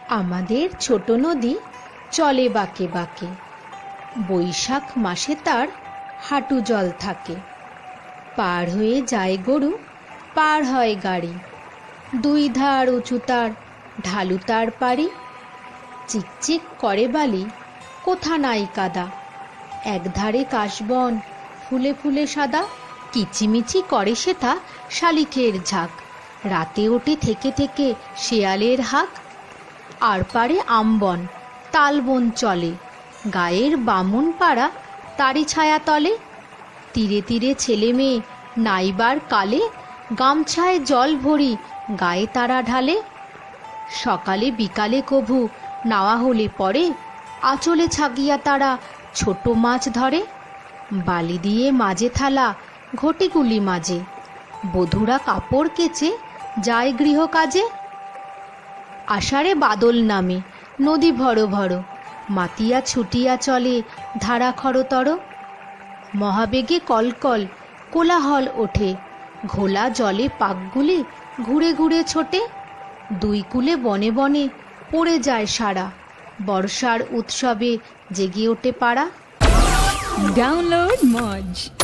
আমাদের ছোট নদী চলে বাঁকে বাঁকে, বৈশাখ মাসে তার হাঁটু জল থাকে। পার হয়ে যায় গরু, পার হয় গাড়ি, দুই ধার উঁচু তার, ঢালু তার পারি। চিকচিক করে বালি, কোথা নাই কাদা, একধারে কাশবন ফুলে ফুলে সাদা। কিচিমিচি করে সেথা শালিকের ঝাঁক, রাতে ওঠে থেকে থেকে শেয়ালের হাঁক। আর পারে আমবন তালবন চলে, গায়ের বামুন পাড়া তারি ছায়া তলে। তীরে তীরে ছেলে মেয়ে নাইবার কালে, গামছায় জল ভরি গায়ে তারা ঢালে। সকালে বিকালে কভু নাওয়া হলে পরে, আঁচলে ছাগিয়া তারা ছোট মাছ ধরে। বালি দিয়ে মাঝে থালা ঘটিগুলি মাঝে, বধূরা কাপড় কেচে যায় গৃহ কাজে। আষাঢ়ে বাদল নামে নদী ভর ভর, মাতিয়া ছুটিয়া চলে ধারা খরতর। মহাবেগে কলকল কোলাহল ওঠে, ঘোলা জলে পাকগুলি ঘুরে ঘুরে ছোটে। দুই কূলে বনে বনে পড়ে যায় সারা, বর্ষার উৎসবে জেগে ওঠে পাড়া। Download Moj.